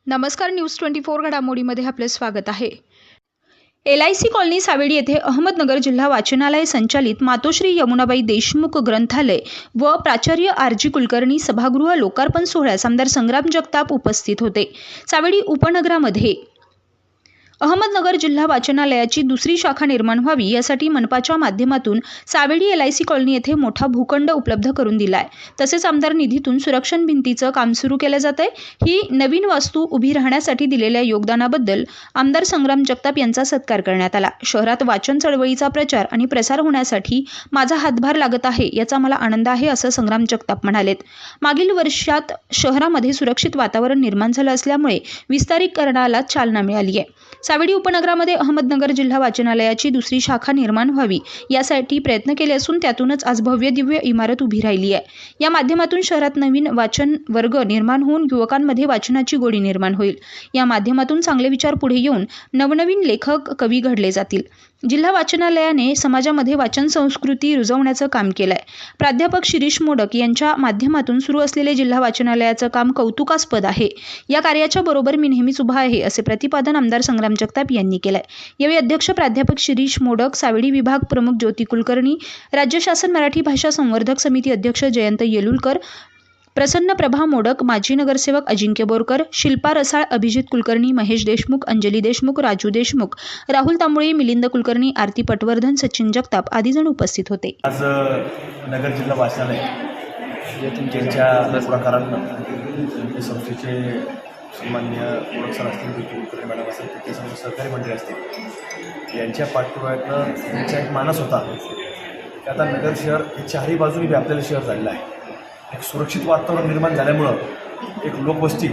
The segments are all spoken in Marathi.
नमस्कार, न्यूज 24 घडामोडीमध्ये आपले स्वागत आहे। LIC कॉलनी सावेडी येथे अहमदनगर जिल्हा वाचनालय संचालित मातोश्री यमुनाबाई देशमुख ग्रंथालय व प्राचार्य RG कुलकर्णी सभागृह लोकार्पण सोहळ्यास आमदार संग्राम जगताप उपस्थित होते। सावेडी उपनगरामध्ये अहमदनगर जिल्हा वाचनालयाची दुसरी शाखा निर्माण व्हावी यासाठी मनपाच्या माध्यमातून सावेडी LIC कॉलनी येथे मोठा भूखंड उपलब्ध करून दिला आहे। तसेच आमदार निधीतून सुरक्षण भिंतीचं काम सुरू केले जात आहे। ही नवीन वास्तू उभी राहण्यासाठी दिलेल्या योगदानाबद्दल आमदार संग्राम जगताप यांचा सत्कार करण्यात आला। शहरात वाचन चळवळीचा प्रचार आणि प्रसार होण्यासाठी माझा हातभार लागत आहे याचा मला आनंद आहे असं संग्राम जगताप म्हणालेत। मागील वर्षात शहरामध्ये सुरक्षित वातावरण निर्माण झालं असल्यामुळे विस्तारीकरणाला चालना मिळाली आहे। सावेडी उपनगरामध्ये अहमदनगर जिल्हा वाचनालयाची दुसरी शाखा निर्माण व्हावी यासाठी प्रयत्न केले असून त्यातूनच आज भव्य दिव्य इमारत उभी राहिली आहे। या माध्यमातून शहरात नवीन वाचन वर्ग निर्माण होऊन युवकांमध्ये वाचनाची गोडी निर्माण होईल। या माध्यमातून चांगले विचार पुढे येऊन नवनवीन लेखक कवी घडले जातील। जिल्हा वाचनालयाने समाजामध्ये वाचन संस्कृती रुजवण्याचं काम केलंय। प्राध्यापक शिरीष मोडक यांच्या माध्यमातून सुरू असलेले जिल्हा वाचनालयाचं काम कौतुकास्पद आहे। या कार्याच्या बरोबर मी नेहमीच उभा आहे असे प्रतिपादन आमदार संग्राम जगताप यांनी केलंय। यावेळी अध्यक्ष प्राध्यापक शिरीष मोडक, सावेडी विभाग प्रमुख ज्योती कुलकर्णी, राज्य शासन मराठी भाषा संवर्धक समिती अध्यक्ष जयंत येलुलकर, प्रसन्न प्रभा मोडक, माजी नगरसेवक अजिंक्य बोरकर, शिल्पा रसाळ, अभिजित कुलकर्णी, महेश देशमुख, अंजली देशमुख, राजू देशमुख, राहुल तांबोळे, मिलिंद कुलकर्णी, आरती पटवर्धन, सचिन जगताप आदी जण उपस्थित होते। आज नगर जिल्हा वाचनालय त्यांच्या पुढाकारानं संस्थेचे सन्माननीय मोडक सर असतील, कुलकर्णी मॅडम असतील, ते सर्व सहकारी मंडळी असतील, यांच्या पाठपुराव्यातनं त्यांचा एक मानस होता की आता नगर शहर हे चारही बाजूनी व्यापलेलं शहर झालेलं आहे। एक सुरक्षित वातावरण निर्माण झाल्यामुळं एक लोकवस्ती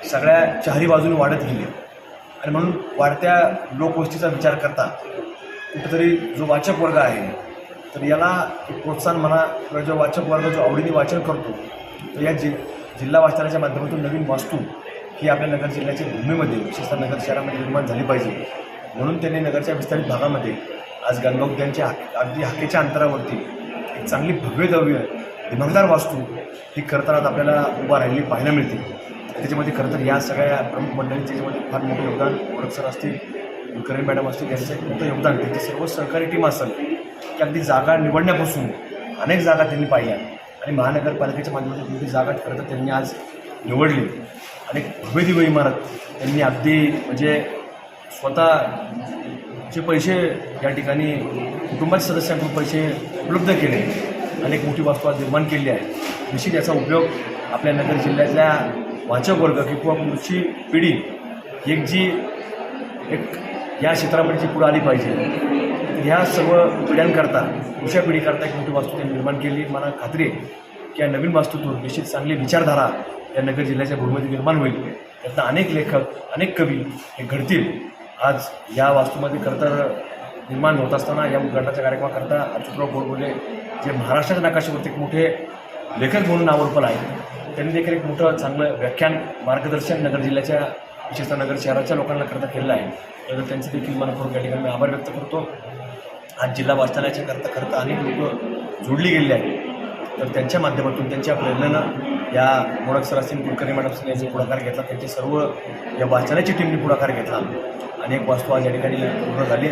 सगळ्या चारही बाजूने वाढत गेली आणि म्हणून वाढत्या लोकवस्तीचा विचार करता कुठेतरी जो वाचक वर्ग आहे तर याला एक प्रोत्साहन म्हणा किंवा जो वाचक वर्ग जो आवडीने वाचन करतो तर या जिल्हा वाचनालयाच्या माध्यमातून नवीन वास्तू ही आपल्या नगर जिल्ह्याच्या भूमीमध्ये विशेषतः नगर शहरामध्ये निर्माण झाली पाहिजे। म्हणून त्यांनी नगरच्या विस्तारित भागामध्ये आज गंगा उद्यानच्या अगदी हाकेच्या अंतरावरती एक चांगली भव्य दिमागदार वास्तू ही करताना आपल्याला उभा राहिली पाहायला मिळते। त्याच्यामध्ये खरं तर या सगळ्या प्रमुख मंडळींचे त्याच्यामध्ये फार मोठं योगदान मोडक सर असतील, कुलकर्णी मॅडम असतील, यांचं एक मोठं योगदान त्यांची सर्व सहकारी टीम असेल की अगदी जागा निवडण्यापासून अनेक जागा त्यांनी पाहिल्या आणि महानगरपालिकेच्या माध्यमातून मोठी जागा खरं तर त्यांनी आज निवडली। आणि भव्य दिव्य इमारत त्यांनी अगदी म्हणजे स्वतःचे पैसे या ठिकाणी कुटुंबाच्या सदस्यांकडून पैसे उपलब्ध केले आणि एक मोठी वास्तू आज निर्माण केली आहे। निश्चित याचा उपयोग आपल्या नगर जिल्ह्यातल्या वाचक वर्ग किंवा पुढची पिढी एक या क्षेत्रामध्ये जी पुढे आली पाहिजे ह्या सर्व पिढ्यांकरता पुढच्या पिढीकरता एक मोठी वास्तू त्यांनी निर्माण केली। मला खात्री आहे की या नवीन वास्तूतून निश्चित चांगली विचारधारा या नगर जिल्ह्याच्या भूमीमध्ये निर्माण होईल। त्यातनं अनेक लेखक, अनेक कवी हे घडतील। आज या वास्तूमध्ये खरं तर निर्माण होत असताना या उद्घाटनाच्या कार्यक्रमाकरता अच्युतराव गोडबोले जे महाराष्ट्राच्या नकाशावरती एक मोठे लेखक म्हणून नावारूपाला आहेत, त्यांनी देखील एक मोठं चांगलं व्याख्यान मार्गदर्शन नगर जिल्ह्याच्या विशेषतः नगर शहराच्या लोकांना करता केलेलं आहे। तर त्यांचं देखील मनपूर्वक या ठिकाणी मी आभार व्यक्त करतो। आज जिल्हा वाचनालयाच्या करता अनेक लोक जोडली गेलेली आहेत तर त्यांच्या माध्यमातून त्यांच्या प्रेरणेनं या मोडक सर असतील, कुलकर्णी मॅडम असतील यांनी पुढाकार घेतला, त्यांचे सर्व या वाचनालयाची टीमने पुढाकार घेतला। अनेक वास्तू आज या ठिकाणी पूर्ण झाली।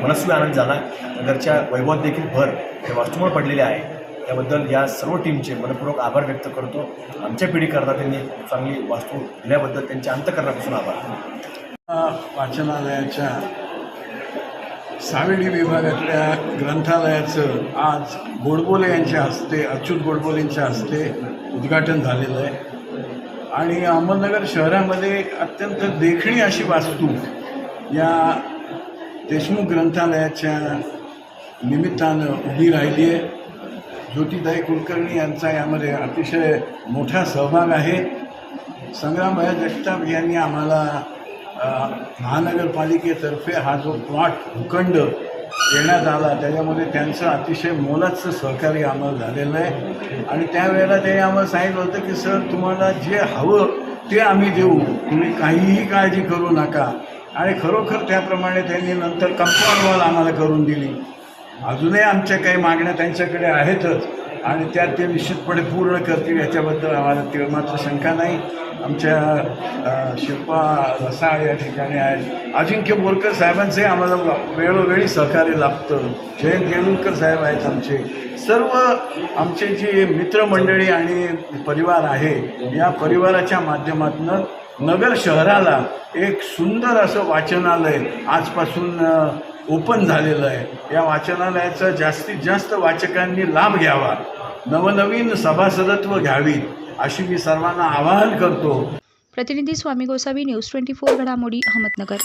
मनस्वी आनंद झाला। नगरच्या वैभवात देखील भर या वास्तूमुळे पडलेले आहे। त्याबद्दल या सर्व टीमचे मनपूर्वक आभार व्यक्त करतो। आमच्या पिढीकरता त्यांनी चांगली वास्तू दिल्याबद्दल त्यांच्या अंतःकरणापासून आभार। वाचनालयाच्या सावेडी विभागातल्या ग्रंथालयाचं आज गोडबोले यांच्या हस्ते, अच्युत गोडबोलेंच्या हस्ते उद्घाटन झालेलं आहे आणि अहमदनगर शहरामध्ये एक अत्यंत देखणी अशी वास्तू या देशमुख ग्रंथालयाच्या निमित्तानं उभी राहिली आहे। ज्योतिताई कुलकर्णी यांचा यामध्ये अतिशय मोठा सहभाग आहे। संग्राम जगताप यांनी आम्हाला महानगरपालिकेतर्फे हा जो प्लॉट भूखंड देण्यात आला त्याच्यामध्ये त्यांचं अतिशय मोलाचं सहकार्य आम्हाला झालेलं आहे आणि त्यावेळेला त्यांनी आम्हाला सांगितलं होतं की सर तुम्हाला जे हवं ते आम्ही देऊ, तुम्ही काहीही काळजी करू नका। आणि खरोखर त्याप्रमाणे त्यांनी नंतर कंपाऊंड वॉल आम्हाला करून दिली। अजूनही आमच्या काही मागण्या त्यांच्याकडे आहेतच आणि त्यात ते निश्चितपणे पूर्ण करतील याच्याबद्दल आम्हाला तिळमात्र शंका नाही. आमच्या शिल्पा रसाळ या ठिकाणी आहेत. अजिंक्य बोरकर साहेबांचे आम्हाला वेळोवेळी सहकार्य लाभतं. जयंत येळुरकर साहेब आहेत आमचे. सर्व आमचे जे मित्रमंडळी आणि परिवार आहे, या परिवाराच्या माध्यमातून नगर शहराला एक सुंदर असं वाचनालय आजपासून ओपन झालेलं आहे. या वाचनालयाचा जास्तीत जास्त वाचकांनी लाभ घ्यावा, नवनवीन सभासदत्व घ्यावीत अशी मी सर्वांना आवाहन करतो. प्रतिनिधी स्वामी गोसावी, न्यूज 24 घडामोडी, अहमदनगर.